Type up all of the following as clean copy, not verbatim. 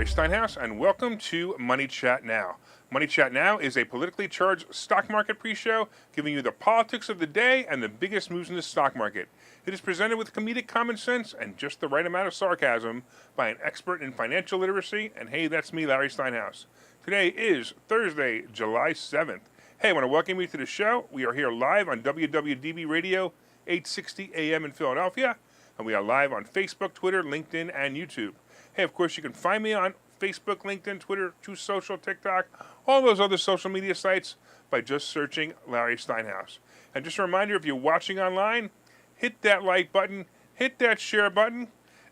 Larry Steinhouse, and welcome to Money Chat Now. Money Chat Now is a politically charged stock market pre-show giving you the politics of the day and the biggest moves in the stock market. It is presented with comedic common sense and just the right amount of sarcasm by an expert in financial literacy, and hey, that's me, Larry Steinhouse. Today is Thursday, July 7th. Hey, I want to welcome you to the show. We are here live on WWDB Radio, 860 AM in Philadelphia, and we are live on Facebook, Twitter, LinkedIn, and YouTube. Hey, of course, you can find me on Facebook, LinkedIn, Twitter, True Social, TikTok, all those other social media sites by just searching Larry Steinhouse. And just a reminder, if you're watching online, hit that like button, hit that share button,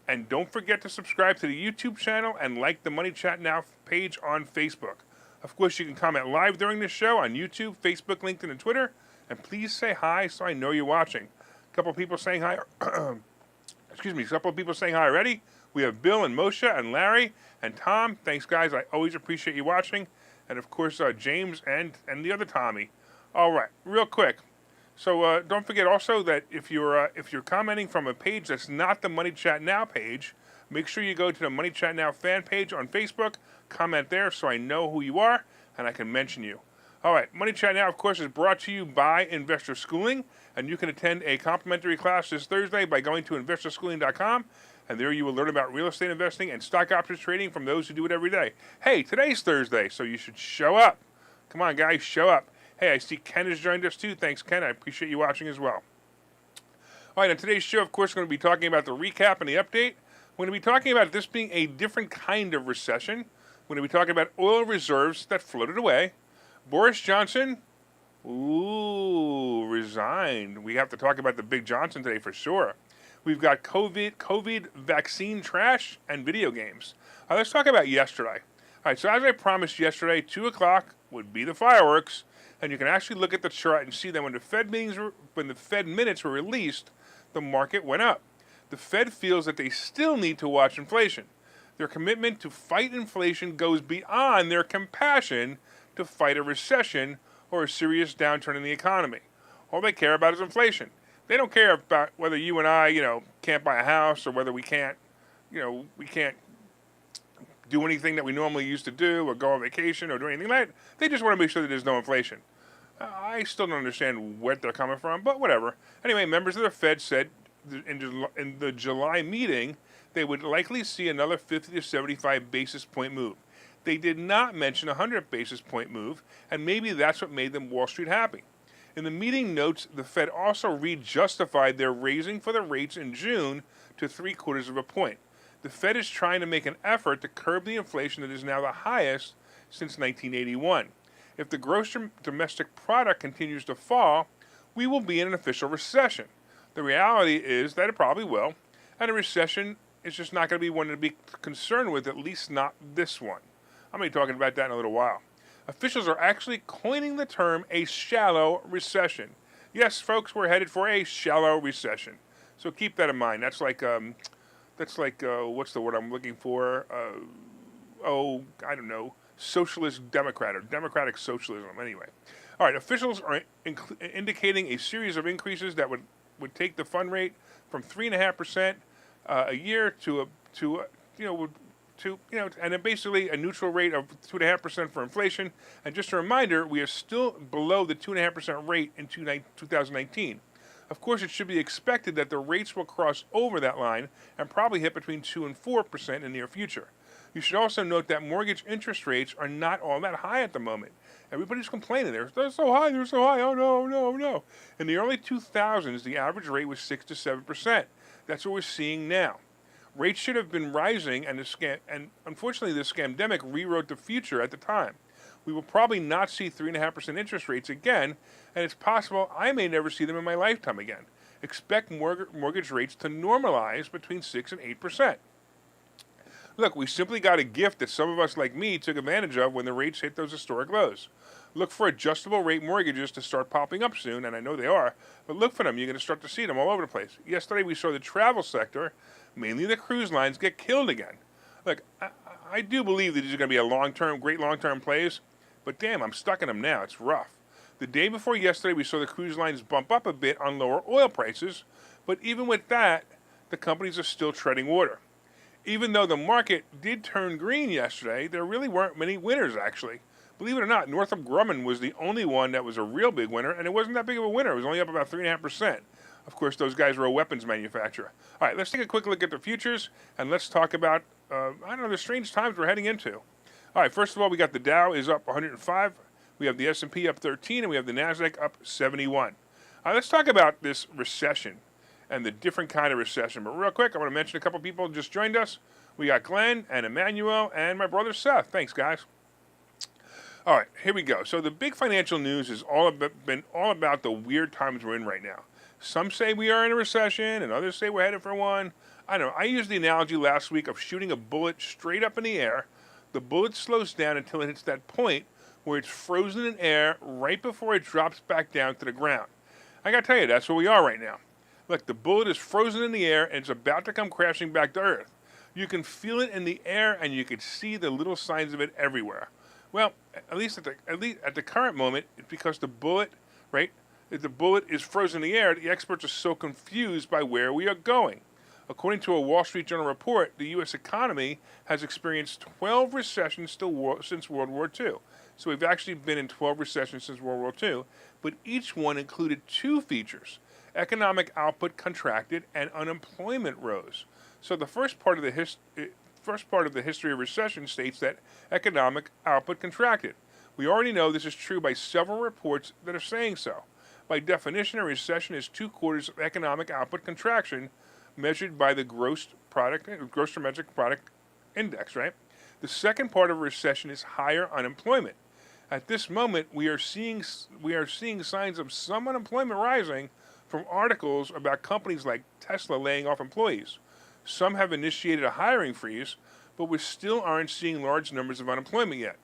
and don't forget to subscribe to the YouTube channel and like the Money Chat Now page on Facebook. Of course, you can comment live during the show on YouTube, Facebook, LinkedIn, and Twitter. And please say hi so I know you're watching. A couple of people saying hi. A couple of people saying hi already. We have Bill and Moshe and Larry and Tom. Thanks, guys. I always appreciate you watching. And, of course, James and the other Tommy. All right, real quick. So don't forget also that if you're commenting from a page that's not the Money Chat Now page, make sure you go to the Money Chat Now fan page on Facebook. Comment there so I know who you are and I can mention you. All right, Money Chat Now, of course, is brought to you by Investor Schooling. And you can attend a complimentary class this Thursday by going to investorschooling.com. And there you will learn about real estate investing and stock options trading from those who do it every day. Hey, today's Thursday, so you should show up. Come on, guys, show up. Hey, I see Ken has joined us too. Thanks, Ken. I appreciate you watching as well. All right, on today's show, of course, we're going to be talking about the recap and the update. We're going to be talking about this being a different kind of recession. We're going to be talking about oil reserves that floated away. Boris Johnson, resigned. We have to talk about the Big Johnson today for sure. We've got COVID vaccine trash and video games. Let's talk about yesterday. All right, so as I promised yesterday, 2 o'clock would be the fireworks, and you can actually look at the chart and see that when the Fed minutes were released, the market went up. The Fed feels that they still need to watch inflation. Their commitment to fight inflation goes beyond their compassion to fight a recession or a serious downturn in the economy. All they care about is inflation. They don't care about whether you and I, can't buy a house or whether we can't do anything that we normally used to do or go on vacation or do anything like that. They just want to make sure that there's no inflation. I still don't understand where they're coming from, but whatever. Anyway, members of the Fed said in the July meeting they would likely see another 50 to 75 basis point move. They did not mention a 100 basis point move, and maybe that's what made them Wall Street happy. In the meeting notes, the Fed also re-justified their raising for the rates in June to 0.75 of a point. The Fed is trying to make an effort to curb the inflation that is now the highest since 1981. If the gross domestic product continues to fall, we will be in an official recession. The reality is that it probably will, and a recession is just not going to be one to be concerned with, at least not this one. I'm going to be talking about that in a little while. Officials are actually coining the term a shallow recession. Yes, folks, we're headed for a shallow recession. So keep that in mind. That's like what's the word I'm looking for? I don't know, socialist Democrat or democratic socialism. Anyway, all right. Officials are indicating a series of increases that would take the fund rate from 3.5% a year and then basically a neutral rate of 2.5% for inflation. And just a reminder, we are still below the 2.5% rate in 2019. Of course, it should be expected that the rates will cross over that line and probably hit between 2 and 4% in the near future. You should also note that mortgage interest rates are not all that high at the moment. Everybody's complaining. They're so high, oh no. In the early 2000s, the average rate was 6 to 7%. That's what we're seeing now. Rates should have been rising, and unfortunately, the scamdemic rewrote the future at the time. We will probably not see 3.5% interest rates again, and it's possible I may never see them in my lifetime again. Expect mortgage rates to normalize between 6 and 8%. Look, we simply got a gift that some of us like me took advantage of when the rates hit those historic lows. Look for adjustable rate mortgages to start popping up soon, and I know they are, but look for them. You're going to start to see them all over the place. Yesterday we saw the travel sector, mainly the cruise lines, get killed again. Look, I do believe that these are going to be great long-term plays, but damn, I'm stuck in them now. It's rough. The day before yesterday, we saw the cruise lines bump up a bit on lower oil prices, but even with that, the companies are still treading water. Even though the market did turn green yesterday, there really weren't many winners, actually. Believe it or not, Northrop Grumman was the only one that was a real big winner, and it wasn't that big of a winner. It was only up about 3.5%. Of course, those guys were a weapons manufacturer. All right, let's take a quick look at the futures, and let's talk about, the strange times we're heading into. All right, first of all, we got the Dow is up 105. We have the S&P up 13, and we have the NASDAQ up 71. All right, let's talk about this recession and the different kind of recession. But real quick, I want to mention a couple people just joined us. We got Glenn and Emmanuel and my brother Seth. Thanks, guys. All right, here we go. So the big financial news has been all about the weird times we're in right now. Some say we are in a recession, and others say we're headed for one. I don't know. I used the analogy last week of shooting a bullet straight up in the air. The bullet slows down until it hits that point where it's frozen in air right before it drops back down to the ground. I got to tell you, that's where we are right now. Look, the bullet is frozen in the air, and it's about to come crashing back to Earth. You can feel it in the air, and you can see the little signs of it everywhere. Well, at least at the current moment, it's because the bullet, right? If the bullet is frozen in the air, the experts are so confused by where we are going. According to a Wall Street Journal report, the U.S. economy has experienced 12 recessions since World War II. So we've actually been in 12 recessions since World War II, but each one included two features. Economic output contracted and unemployment rose. So the first part of the history of recession states that economic output contracted. We already know this is true by several reports that are saying so. By definition, a recession is 2 quarters of economic output contraction measured by the gross domestic product index, right? The second part of a recession is higher unemployment. At this moment, we are seeing signs of some unemployment rising from articles about companies like Tesla laying off employees. Some have initiated a hiring freeze, but we still aren't seeing large numbers of unemployment yet.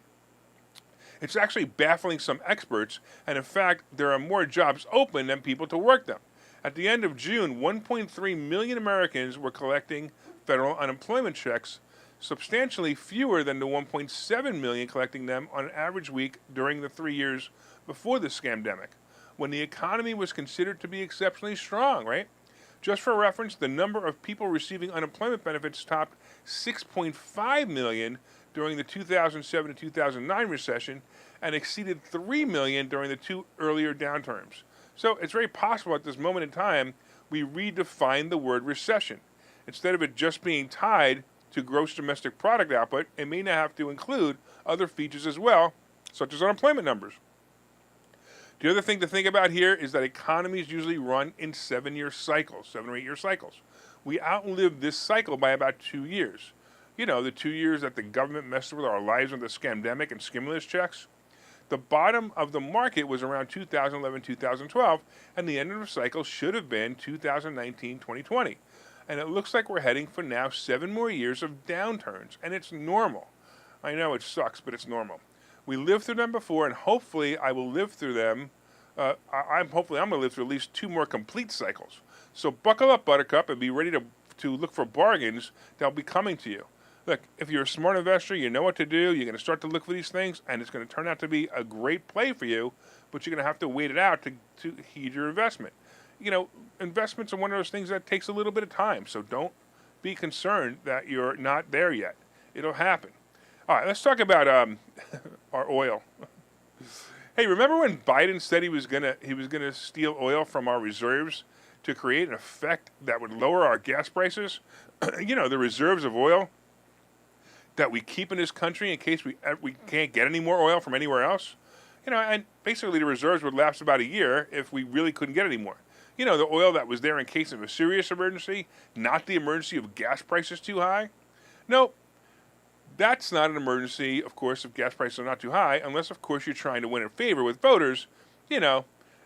It's actually baffling some experts, and in fact, there are more jobs open than people to work them. At the end of June, 1.3 million Americans were collecting federal unemployment checks, substantially fewer than the 1.7 million collecting them on an average week during the 3 years before the scamdemic, when the economy was considered to be exceptionally strong, right? Just for reference, the number of people receiving unemployment benefits topped 6.5 million during the 2007 to 2009 recession and exceeded 3 million during the 2 earlier downturns. So it's very possible at this moment in time we redefine the word recession. Instead of it just being tied to gross domestic product output, it may now have to include other features as well, such as unemployment numbers. The other thing to think about here is that economies usually run in 7 or 8 year cycles. We outlived this cycle by about 2 years. You know, the 2 years that the government messed with our lives with the scamdemic and stimulus checks. The bottom of the market was around 2011, 2012, and the end of the cycle should have been 2019, 2020. And it looks like we're heading for now 7 more years of downturns, and it's normal. I know it sucks, but it's normal. We lived through them before, and hopefully I will live through them. I'm going to live through at least 2 more complete cycles. So buckle up, Buttercup, and be ready to look for bargains that'll be coming to you. Look, if you're a smart investor, you know what to do. You're going to start to look for these things, and it's going to turn out to be a great play for you, but you're going to have to wait it out to heed your investment. You know, investments are one of those things that takes a little bit of time, so don't be concerned that you're not there yet. It'll happen. All right, let's talk about our oil. Hey, remember when Biden said he was gonna steal oil from our reserves to create an effect that would lower our gas prices? You know, the reserves of oil that we keep in this country in case we can't get any more oil from anywhere else. You know, and basically the reserves would last about a year if we really couldn't get any more. You know, the oil that was there in case of a serious emergency, not the emergency of gas prices too high. No, that's not an emergency, of course, if gas prices are not too high, unless, of course, you're trying to win a favor with voters. You know,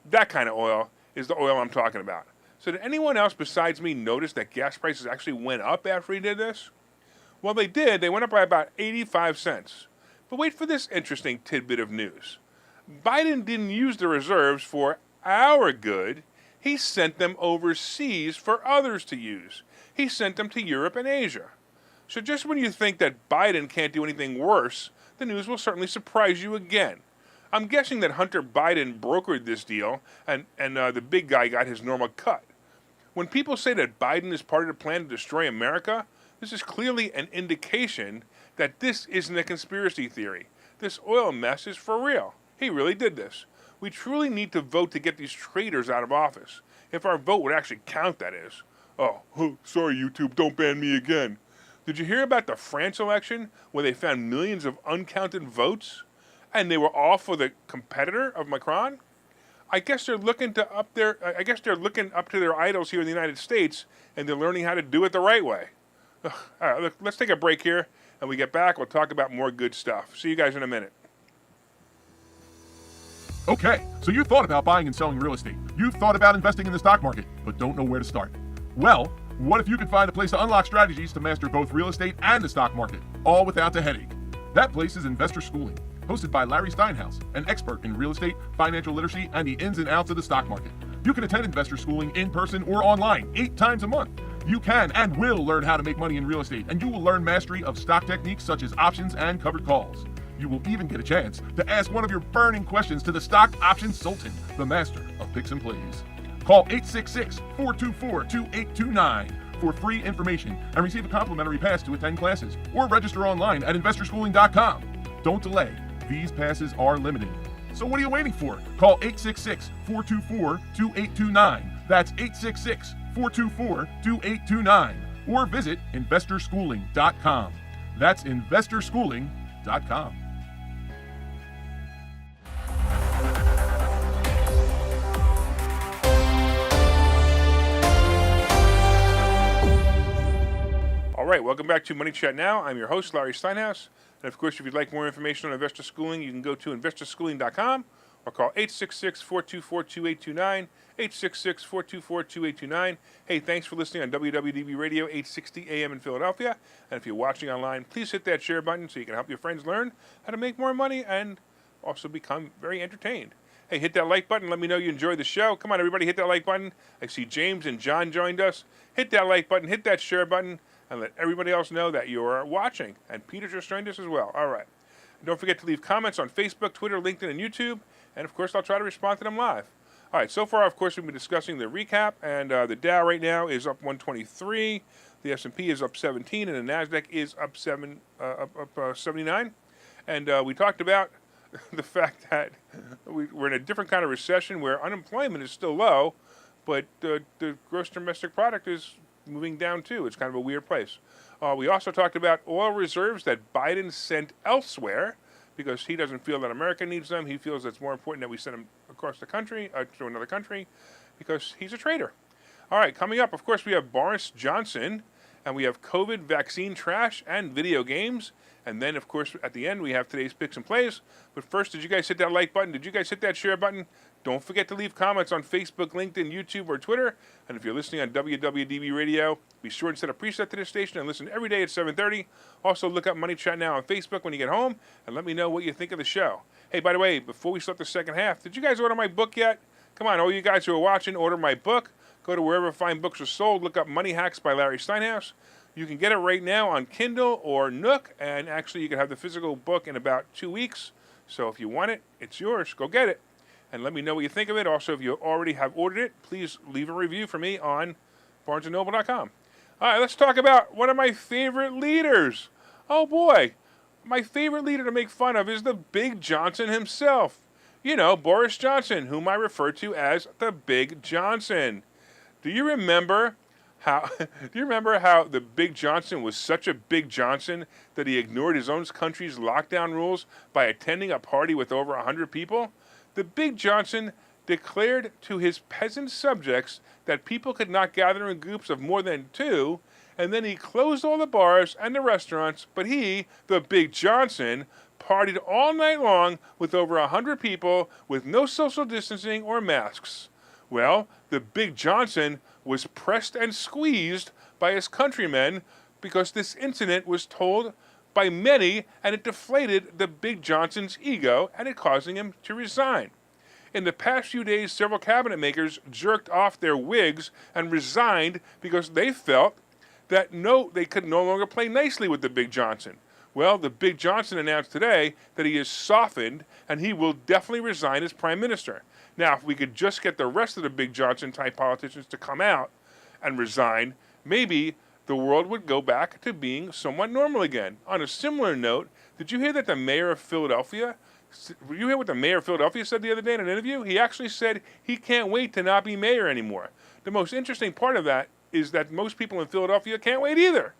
that kind of oil is the oil I'm talking about. So did anyone else besides me notice that gas prices actually went up after he did this? Well, they did. They went up by about 85 cents. But wait for this interesting tidbit of news. Biden didn't use the reserves for our good. He sent them overseas for others to use. He sent them to Europe and Asia. So just when you think that Biden can't do anything worse, the news will certainly surprise you again. I'm guessing that Hunter Biden brokered this deal and the big guy got his normal cut. When people say that Biden is part of the plan to destroy America, This is clearly an indication that this isn't a conspiracy theory. This oil mess is for real. He really did this. We truly need to vote to get these traitors out of office. If our vote would actually count, that is. Oh, sorry, YouTube, don't ban me again. Did you hear about the France election where they found millions of uncounted votes? And they were all for the competitor of Macron? I guess they're looking up to their idols here in the United States, and they're learning how to do it the right way. All right, look, let's take a break here, and we get back, we'll talk about more good stuff. See you guys in a minute. Okay, so you thought about buying and selling real estate. You've thought about investing in the stock market, but don't know where to start. Well, what if you could find a place to unlock strategies to master both real estate and the stock market, all without the headache? That place is Investor Schooling, hosted by Larry Steinhouse, an expert in real estate, financial literacy, and the ins and outs of the stock market. You can attend Investor Schooling in person or online 8 times a month. You can and will learn how to make money in real estate, and you will learn mastery of stock techniques such as options and covered calls. You will even get a chance to ask one of your burning questions to the stock options sultan, the master of picks and plays. Call 866-424-2829 for free information and receive a complimentary pass to attend classes, or register online at investorschooling.com. Don't delay. These passes are limited. So what are you waiting for? Call 866-424-2829. That's 866-424-2829. Or visit investorschooling.com. That's investorschooling.com. All right, welcome back to Money Chat Now. I'm your host, Larry Steinhouse. And of course, if you'd like more information on investor schooling, you can go to investorschooling.com or call 866-424-2829, 866-424-2829. Hey, thanks for listening on WWDB Radio, 860 AM in Philadelphia. And if you're watching online, please hit that share button so you can help your friends learn how to make more money and also become very entertained. Hey, hit that like button. Let me know you enjoyed the show. Come on, everybody, hit that like button. I see James and John joined us. Hit that like button, hit that share button, and let everybody else know that you're watching. And Peter just joined us as well. All right. And don't forget to leave comments on Facebook, Twitter, LinkedIn, and YouTube. And, of course, I'll try to respond to them live. All right. So far, of course, we've been discussing the recap. And the Dow right now is up 123. The S&P is up 17. And the NASDAQ is up 79. And we talked about the fact that we're in a different kind of recession where unemployment is still low, but the gross domestic product is moving down too. It's kind of a weird place. We also talked about oil reserves that Biden sent elsewhere because he doesn't feel that America needs them. He feels it's more important that we send them across the country, to another country, because he's a traitor. All right, coming up, of course, we have Boris Johnson, and we have COVID vaccine trash and video games. And then, of course, at the end, we have today's picks and plays. But first, did you guys hit that like button? Did you guys hit that share button? Don't forget to leave comments on Facebook, LinkedIn, YouTube, or Twitter. And if you're listening on WWDB Radio, be sure to set a preset to this station and listen every day at 7:30. Also, look up Money Chat Now on Facebook when you get home, and let me know what you think of the show. Hey, by the way, before we start the second half, did you guys order my book yet? Come on, all you guys who are watching, order my book. Go to wherever fine books are sold. Look up Money Hacks by Larry Steinhouse. You can get it right now on Kindle or Nook, and actually you can have the physical book in about 2 weeks. So if you want it, it's yours. Go get it. And let me know what you think of it. Also, if you already have ordered it, please leave a review for me on barnesandnoble.com. All right, let's talk about one of my favorite leaders. Oh, boy. My favorite leader to make fun of is the Big Johnson himself. You know, Boris Johnson, whom I refer to as the Big Johnson. Do you remember how the Big Johnson was such a Big Johnson that he ignored his own country's lockdown rules by attending a party with over 100 people? The Big Johnson declared to his peasant subjects that people could not gather in groups of more than 2, and then he closed all the bars and the restaurants, but he, the Big Johnson, partied all night long with over 100 people with no social distancing or masks. Well, the Big Johnson was pressed and squeezed by his countrymen because this incident was told by many, and it deflated the Big Johnson's ego, and it causing him to resign. In the past few days, several cabinet makers jerked off their wigs and resigned because they felt that they could no longer play nicely with the Big Johnson. Well, the Big Johnson announced today that he is softened, and he will definitely resign as prime minister. Now, if we could just get the rest of the Big Johnson-type politicians to come out and resign, maybe the world would go back to being somewhat normal again. On a similar note, did you hear that the mayor of Philadelphia, did you hear what the mayor of Philadelphia said the other day in an interview? He actually said he can't wait to not be mayor anymore. The most interesting part of that is that most people in Philadelphia can't wait either.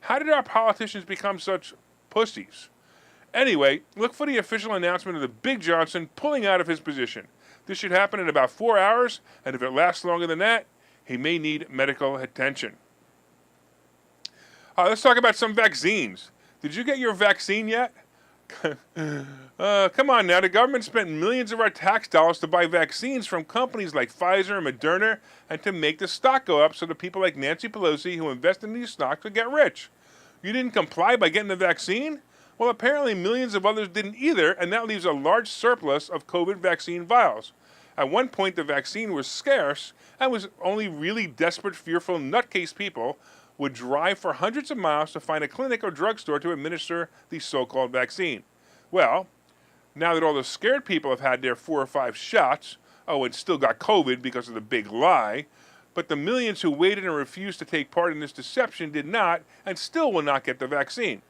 How did our politicians become such pussies? Anyway, look for the official announcement of the Big Johnson pulling out of his position. This should happen in about 4 hours, and if it lasts longer than that, he may need medical attention. Let's talk about some vaccines. Did you get your vaccine yet? Come on now. The government spent millions of our tax dollars to buy vaccines from companies like Pfizer and Moderna and to make the stock go up so that people like Nancy Pelosi who invest in these stocks would get rich. You didn't comply by getting the vaccine? Well, apparently millions of others didn't either, and that leaves a large surplus of COVID vaccine vials. At one point, the vaccine was scarce and was only really desperate, fearful, nutcase people would drive for hundreds of miles to find a clinic or drugstore to administer the so-called vaccine. Well, now that all the scared people have had their 4 or 5 shots, and still got COVID because of the big lie, but the millions who waited and refused to take part in this deception did not and still will not get the vaccine.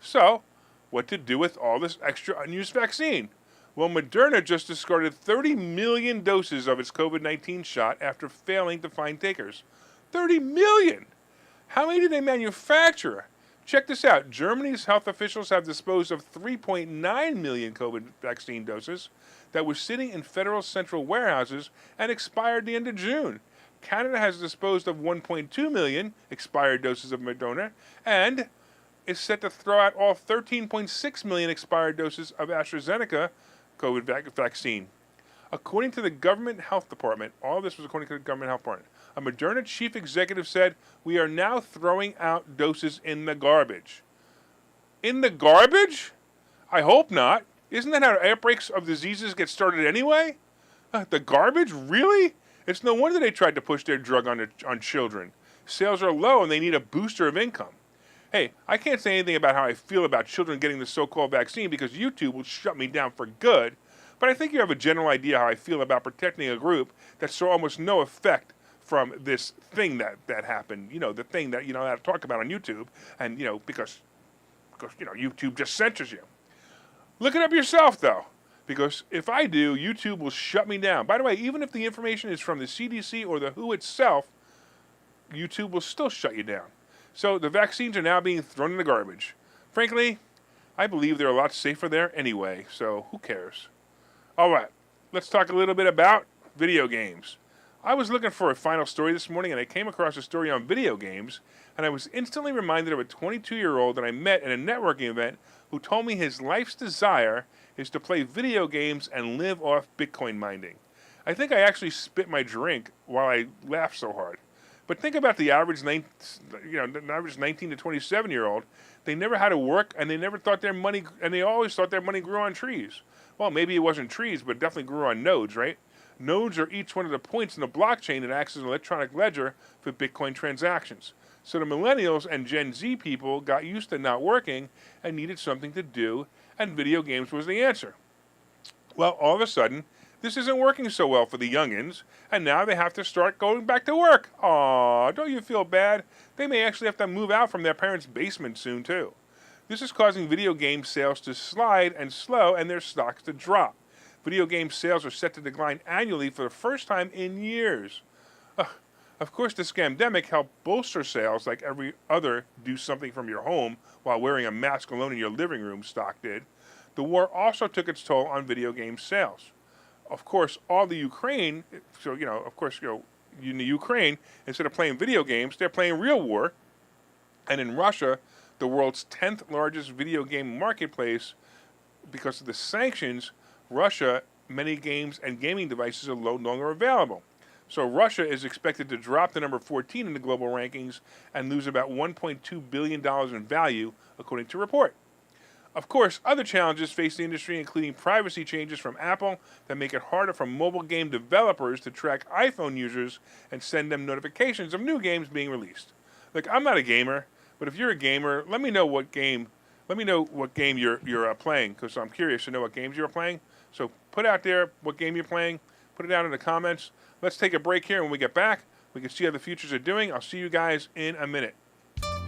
So, what to do with all this extra unused vaccine? Well, Moderna just discarded 30 million doses of its COVID-19 shot after failing to find takers. 30 million! How many did they manufacture? Check this out. Germany's health officials have disposed of 3.9 million COVID vaccine doses that were sitting in federal central warehouses and expired the end of June. Canada has disposed of 1.2 million expired doses of Moderna and is set to throw out all 13.6 million expired doses of AstraZeneca COVID vaccine. According to the government health department, all this was according to the government health department, a Moderna chief executive said, "We are now throwing out doses in the garbage." In the garbage? I hope not. Isn't that how outbreaks of diseases get started anyway? The garbage? Really? It's no wonder they tried to push their drug on children. Sales are low and they need a booster of income. Hey, I can't say anything about how I feel about children getting the so-called vaccine because YouTube will shut me down for good, but I think you have a general idea how I feel about protecting a group that saw almost no effect from this thing that happened, the thing that, I talk about on YouTube, and, because YouTube just censors you. Look it up yourself, though, because if I do, YouTube will shut me down. By the way, even if the information is from the CDC or the WHO itself, YouTube will still shut you down. So the vaccines are now being thrown in the garbage. Frankly, I believe they're a lot safer there anyway, so who cares? All right, let's talk a little bit about video games. I was looking for a final story this morning, and I came across a story on video games, and I was instantly reminded of a 22-year-old that I met at a networking event who told me his life's desire is to play video games and live off Bitcoin mining. I think I actually spit my drink while I laughed so hard. But think about the average 19 to 27-year-old. They never had to work, and they never thought their money, and they always thought their money grew on trees. Well, maybe it wasn't trees, but it definitely grew on nodes, right? Nodes are each one of the points in the blockchain that acts as an electronic ledger for Bitcoin transactions. So the millennials and Gen Z people got used to not working and needed something to do, and video games was the answer. Well, all of a sudden, this isn't working so well for the youngins, and now they have to start going back to work. Aw, don't you feel bad? They may actually have to move out from their parents' basement soon, too. This is causing video game sales to slide and slow and their stocks to drop. Video game sales are set to decline annually for the first time in years. Of course, the scamdemic helped bolster sales like every other do something from your home while wearing a mask alone in your living room stock did. The war also took its toll on video game sales. Of course, all the Ukraine, in the Ukraine, instead of playing video games, they're playing real war. And in Russia, the world's 10th largest video game marketplace, because of the sanctions, Russia, many games and gaming devices are no longer available. So Russia is expected to drop to number 14 in the global rankings and lose about $1.2 billion in value, according to a report. Of course, other challenges face the industry, including privacy changes from Apple that make it harder for mobile game developers to track iPhone users and send them notifications of new games being released. Look, I'm not a gamer, but if you're a gamer, let me know what game you're playing, because I'm curious to know what games you're playing. So put out there what game you're playing. Put it down in the comments. Let's take a break here. When we get back, we can see how the futures are doing. I'll see you guys in a minute.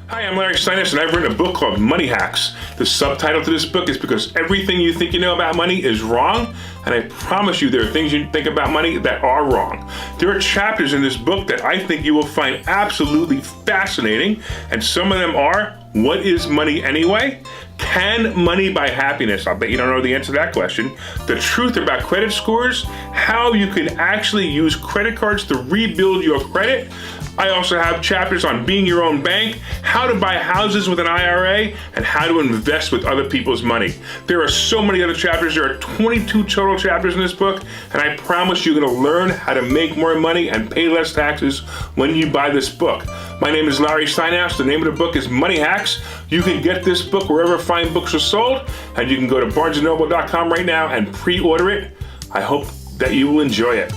Hi, I'm Larry Steinhouse, and I've written a book called Money Hacks. The subtitle to this book is because everything you think you know about money is wrong, and I promise you there are things you think about money that are wrong. There are chapters in this book that I think you will find absolutely fascinating, and some of them are, what is money anyway? Can money buy happiness? I'll bet you don't know the answer to that question. The truth about credit scores, how you can actually use credit cards to rebuild your credit. I also have chapters on being your own bank, how to buy houses with an IRA, and how to invest with other people's money. There are so many other chapters. There are 22 total chapters in this book, and I promise you're going to learn how to make more money and pay less taxes when you buy this book. My name is Larry Steinhouse. The name of the book is Money Hacks. You can get this book wherever fine books are sold, and you can go to barnesandnoble.com right now and pre-order it. I hope that you will enjoy it.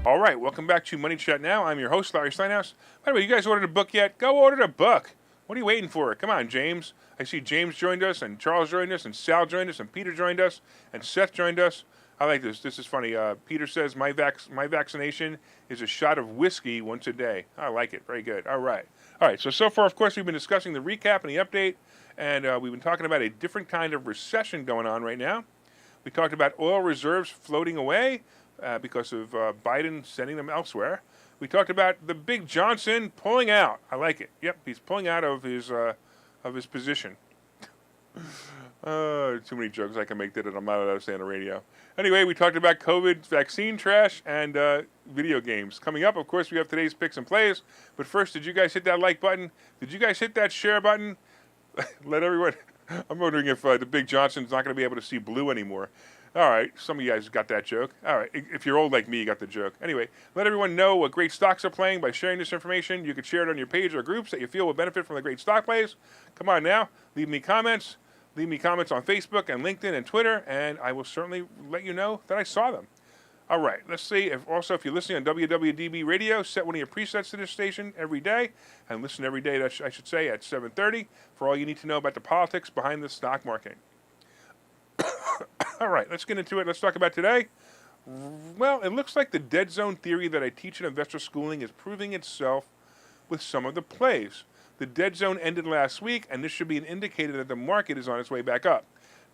All right, welcome back to Money Chat Now. I'm your host, Larry Steinhouse. By the way, you guys ordered a book yet? Go order the book. What are you waiting for? Come on, James. I see James joined us, and Charles joined us, and Sal joined us, and Peter joined us, and Seth joined us. I like this. This is funny. Peter says, my vaccination is a shot of whiskey once a day. I like it. Very good. All right. So far, of course, we've been discussing the recap and the update, and we've been talking about a different kind of recession going on right now. We talked about oil reserves floating away because of Biden sending them elsewhere. We talked about the big Johnson pulling out. I like it. Yep, he's pulling out of his position. Too many jokes I can make that I'm not allowed to say on the radio. Anyway, we talked about COVID vaccine trash and video games. Coming up, of course, we have today's picks and plays. But first, did you guys hit that like button? Did you guys hit that share button? Let everyone... I'm wondering if the big Johnson's not going to be able to see blue anymore. All right, some of you guys got that joke. All right, if you're old like me, you got the joke. Anyway, let everyone know what great stocks are playing by sharing this information. You can share it on your page or groups that you feel will benefit from the great stock plays. Come on now, leave me comments. Leave me comments on Facebook and LinkedIn and Twitter, and I will certainly let you know that I saw them. All right, let's see. If you're listening on WWDB Radio, set one of your presets to this station every day, and listen every day, I should say, at 7:30 for all you need to know about the politics behind the stock market. All right, let's get into it. Let's talk about today. Well, it looks like the dead zone theory that I teach in investor schooling is proving itself with some of the plays. The dead zone ended last week, and this should be an indicator that the market is on its way back up.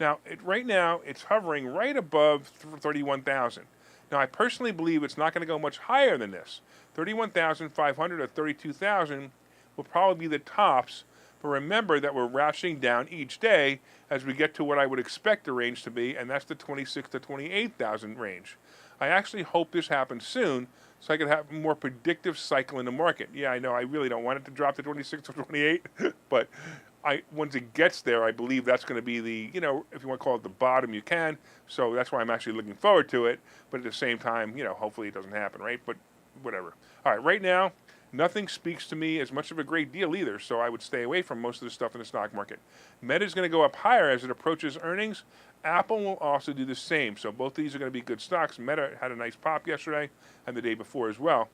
Now, right now, it's hovering right above 31,000. Now, I personally believe it's not going to go much higher than this. 31,500 or 32,000 will probably be the tops. But remember that we're ratcheting down each day as we get to what I would expect the range to be, and that's the 26,000 to 28,000 range. I actually hope this happens soon so I can have a more predictive cycle in the market. Yeah, I know I really don't want it to drop to 26 to 28, but once it gets there, I believe that's going to be the, if you want to call it the bottom, you can. So that's why I'm actually looking forward to it. But at the same time, hopefully it doesn't happen, right? But whatever. All right, right now, nothing speaks to me as much of a great deal either, so I would stay away from most of the stuff in the stock market. Meta is going to go up higher as it approaches earnings. Apple will also do the same, so both of these are going to be good stocks. Meta had a nice pop yesterday and the day before as well.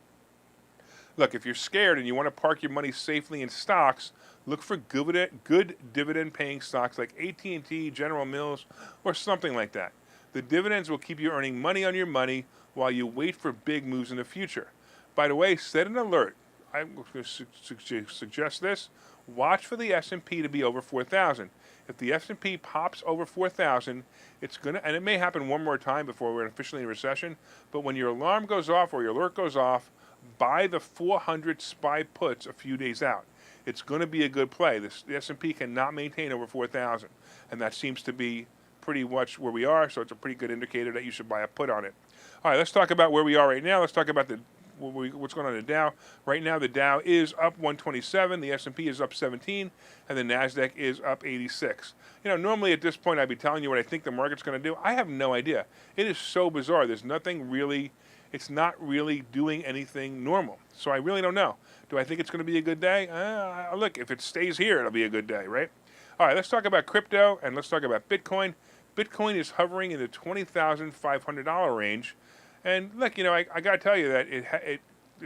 Look, if you're scared and you want to park your money safely in stocks, look for good dividend-paying stocks like AT&T, General Mills, or something like that. The dividends will keep you earning money on your money while you wait for big moves in the future. By the way, set an alert. I'm going to suggest this. Watch for the S&P to be over 4,000. If the S&P pops over 4,000, it's going to, and it may happen one more time before we're officially in recession, but when your alarm goes off or your alert goes off, buy the 400 SPY puts a few days out. It's going to be a good play. The S&P cannot maintain over 4,000, and that seems to be pretty much where we are, so it's a pretty good indicator that you should buy a put on it. All right, let's talk about where we are right now. Let's talk about what's going on in the Dow. Right now, the Dow is up 127, the S&P is up 17, and the NASDAQ is up 86. Normally at this point, I'd be telling you what I think the market's going to do. I have no idea. It is so bizarre. There's nothing really, it's not really doing anything normal. So I really don't know. Do I think it's going to be a good day? Look, if it stays here, it'll be a good day, right? All right, let's talk about crypto, and let's talk about Bitcoin. Bitcoin is hovering in the $20,500 range. And look, I got to tell you that it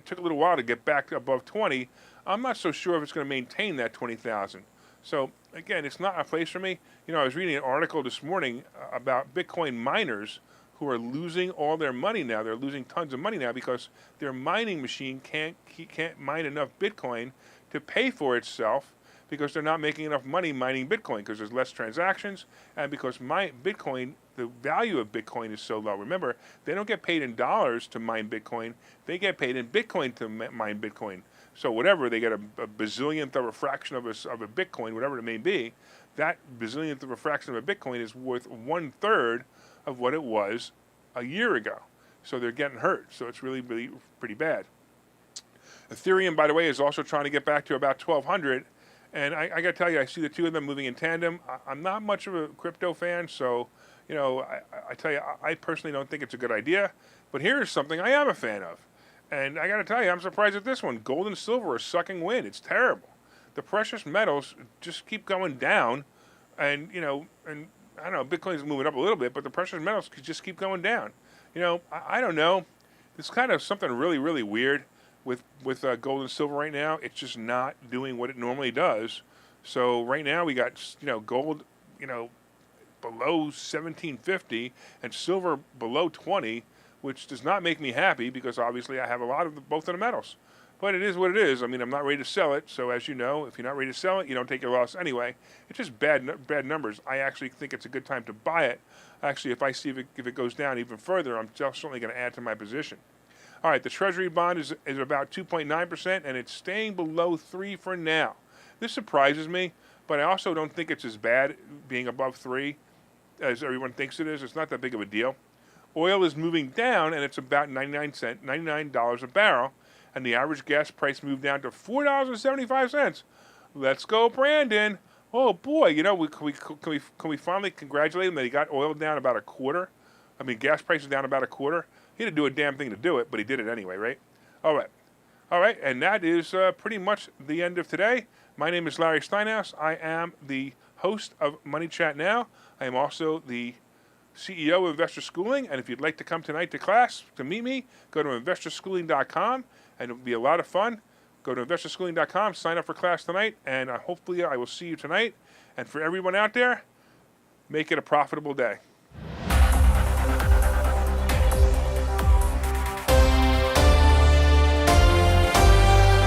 took a little while to get back above 20. I'm not so sure if it's going to maintain that 20,000. So again, it's not a place for me. I was reading an article this morning about Bitcoin miners who are losing all their money now. They're losing tons of money now because their mining machine can't mine enough Bitcoin to pay for itself, because they're not making enough money mining Bitcoin because there's less transactions, and because Bitcoin, the value of Bitcoin is so low. Remember, they don't get paid in dollars to mine Bitcoin; they get paid in Bitcoin to mine Bitcoin. So whatever, they get a bazillionth of a fraction of a Bitcoin, whatever it may be. That bazillionth of a fraction of a Bitcoin is worth 1/3 of what it was a year ago. So they're getting hurt. So it's really, really pretty bad. Ethereum, by the way, is also trying to get back to about 1,200. And I got to tell you, I see the two of them moving in tandem. I'm not much of a crypto fan, so, I tell you, I personally don't think it's a good idea. But here's something I am a fan of. And I got to tell you, I'm surprised at this one. Gold and silver are sucking wind. It's terrible. The precious metals just keep going down. And, and I don't know, Bitcoin's moving up a little bit, but the precious metals just keep going down. I don't know. It's kind of something really, really weird with gold and silver right now. It's just not doing what it normally does. So right now we got, gold, below 1750 and silver below 20, which does not make me happy because obviously I have a lot of both of the metals. But it is what it is. I mean, I'm not ready to sell it. So as you know, if you're not ready to sell it, you don't take your loss anyway. It's just bad numbers. I actually think it's a good time to buy it. Actually, if I see if it goes down even further, I'm certainly going to add to my position. All right, the Treasury bond is about 2.9%, and it's staying below 3 for now. This surprises me, but I also don't think it's as bad being above 3 as everyone thinks it is. It's not that big of a deal. Oil is moving down, and it's about $99 a barrel, and the average gas price moved down to $4.75. Let's go, Brandon. Oh, boy, can we finally congratulate him that he got oil down about a quarter? I mean, gas prices down about a quarter. He didn't do a damn thing to do it, but he did it anyway, right? All right, and that is pretty much the end of today. My name is Larry Steinhouse. I am the host of Money Chat Now. I am also the CEO of Investor Schooling, and if you'd like to come tonight to class to meet me, go to investorschooling.com, and it'll be a lot of fun. Go to investorschooling.com, sign up for class tonight, and hopefully I will see you tonight. And for everyone out there, make it a profitable day.